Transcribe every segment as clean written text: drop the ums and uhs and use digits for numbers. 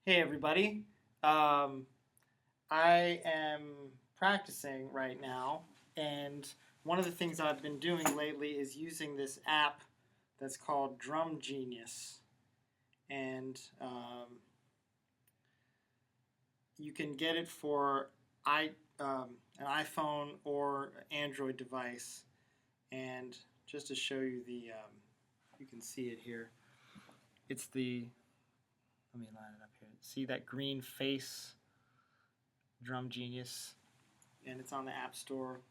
Hey everybody. Um, I am practicing right now, and one of the things I've been doing lately is using this app that's called Drum Genius. And you can get it for an iPhone or Android device. And just to show you you can see it here. It's let me line it up here. See that green face? Drum Genius, and it's on the App Store.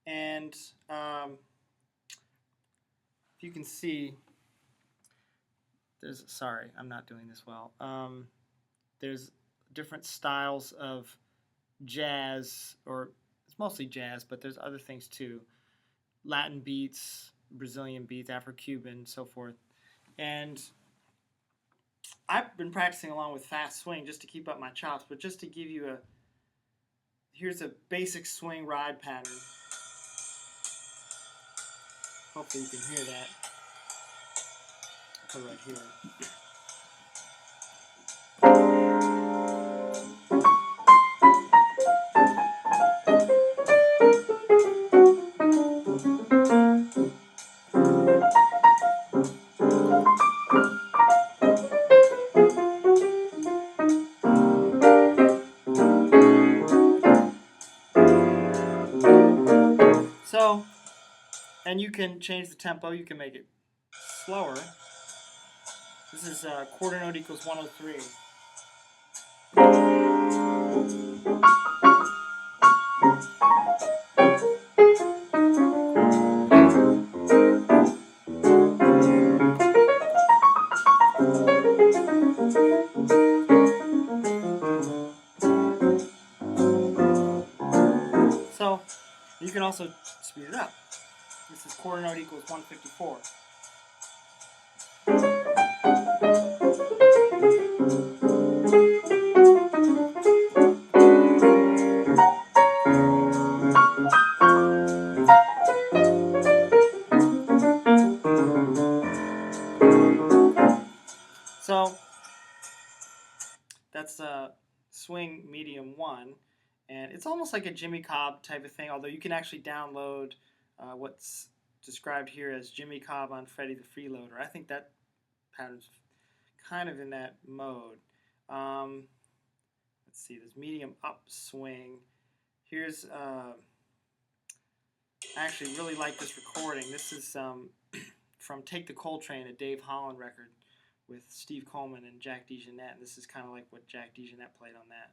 And if you can see, sorry, I'm not doing this well. There's different styles of jazz, or it's mostly jazz, but there's other things too. Latin beats, Brazilian beats, Afro-Cuban, so forth. And I've been practicing along with fast swing just to keep up my chops, but just to give you here's a basic swing ride pattern. Hopefully you can hear that. I'll put it right here. So, and you can change the tempo. You can make it slower. This is quarter note equals 103. So, you can also speed it up. This is quarter note equals 154. So that's swing medium 1, and it's almost like a Jimmy Cobb type of thing, although you can actually download what's described here as Jimmy Cobb on Freddie the Freeloader. I think that pattern's kind of in that mode. Let's see, there's medium up swing. Here's, I actually really like this recording. This is from Take the Coltrane, a Dave Holland record with Steve Coleman and Jack DeJohnette. This is kind of like what Jack DeJohnette played on that.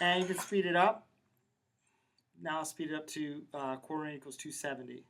And you can speed it up. Now I'll speed it up to quarter note equals 270.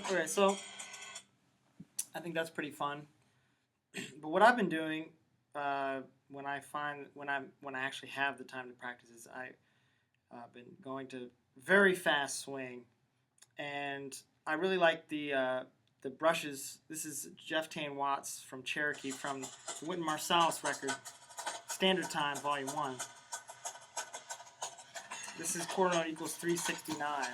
Okay, so I think that's pretty fun. But what I've been doing when I actually have the time to practice is I've been going to very fast swing, and I really like the brushes. This is Jeff Tane Watts from Cherokee from the Wynton Marsalis record, Standard Time, Volume 1. This is quarter note equals 369.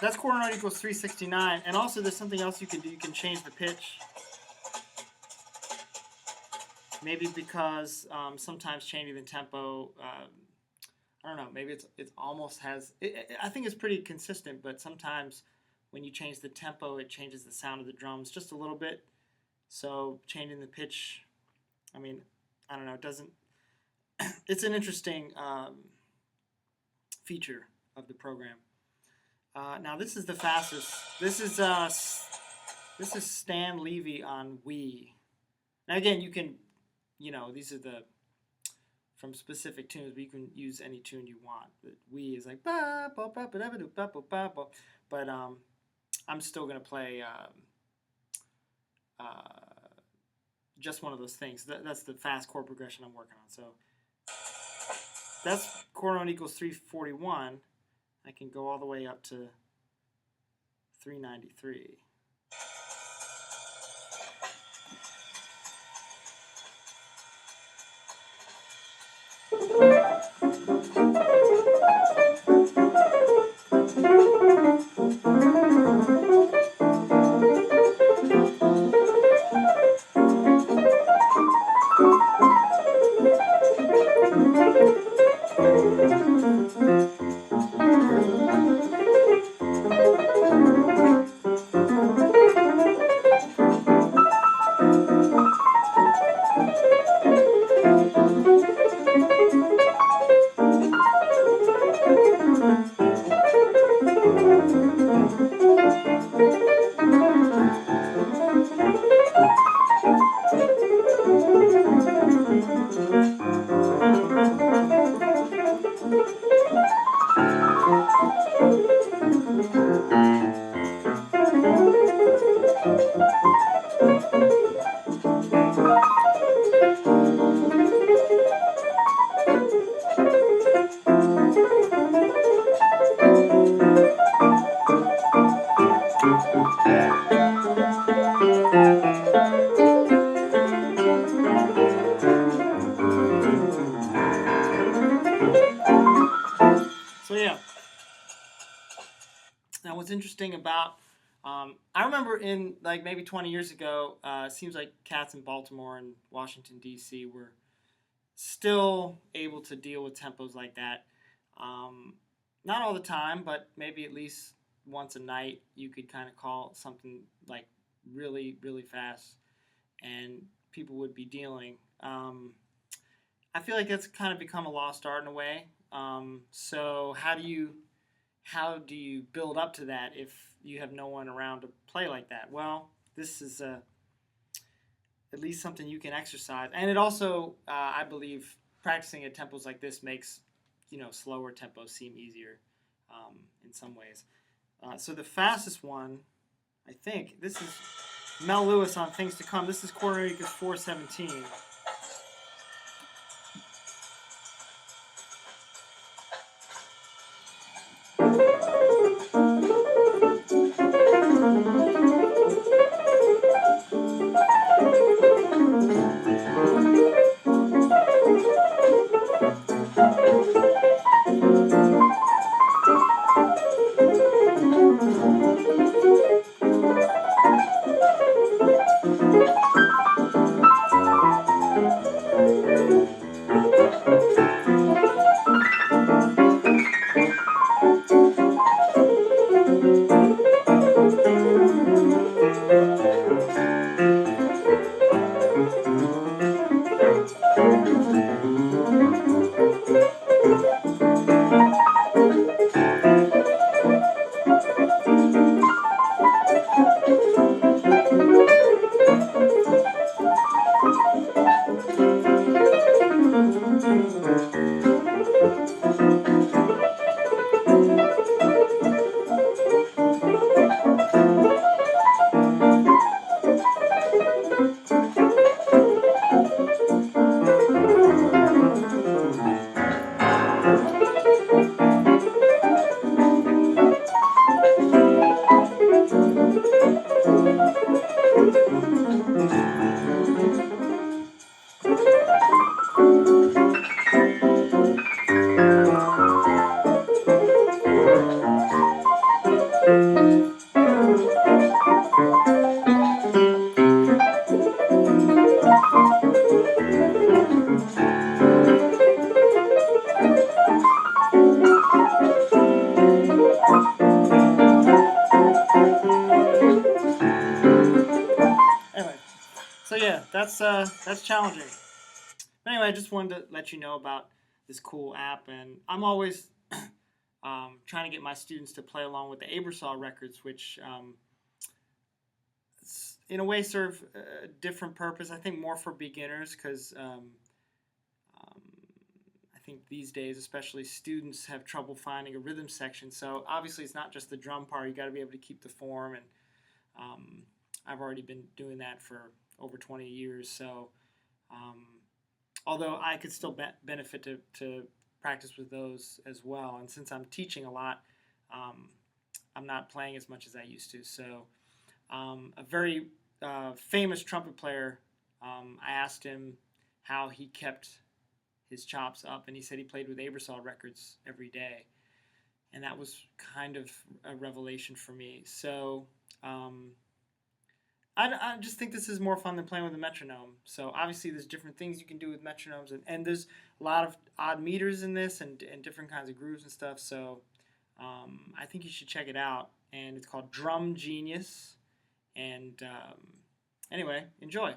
that's quarter note equals 369. And also there's something else you can do. You can change the pitch. Maybe because sometimes changing the tempo, I don't know, maybe it almost has, I think it's pretty consistent, but sometimes when you change the tempo, it changes the sound of the drums just a little bit. So changing the pitch, I mean, I don't know, it doesn't, it's an interesting feature of the program. Now this is the fastest. This is Stan Levy on Wii. Now again, you can, these are from specific tunes, but you can use any tune you want. The Wii is like ba ba ba ba ba ba ba ba ba, but I'm still gonna play just one of those things. That's the fast chord progression I'm working on. So that's quarter note equals 341. I can go all the way up to 393. So yeah. Now what's interesting about, I remember in like maybe 20 years ago, it seems like cats in Baltimore and Washington, D.C. were still able to deal with tempos like that. Not all the time, but maybe at least once a night you could kind of call something like really, really fast and people would be dealing. I feel like that's kind of become a lost art in a way. So how do you build up to that if you have no one around to play like that? Well, this is at least something you can exercise, and it also, I believe, practicing at tempos like this makes slower tempos seem easier in some ways. So the fastest one, I think, this is Mel Lewis on Things to Come. This is quarter note equals 417. Anyway, so yeah, that's challenging. But anyway, I just wanted to let you know about this cool app, and I'm always trying to get my students to play along with the Abersaw records, which in a way serve a different purpose. I think more for beginners because um, I think these days, especially students, have trouble finding a rhythm section. So obviously, it's not just the drum part. You got to be able to keep the form, and um, I've already been doing that for over 20 years. So um, although I could still benefit to practice with those as well. And since I'm teaching a lot, um, I'm not playing as much as I used to. So a very famous trumpet player, I asked him how he kept his chops up, and he said he played with Abersaw records every day. And that was kind of a revelation for me. So I just think this is more fun than playing with a metronome. So obviously there's different things you can do with metronomes, and there's a lot of odd meters in this and different kinds of grooves and stuff. So I think you should check it out. And it's called Drum Genius. And anyway, enjoy.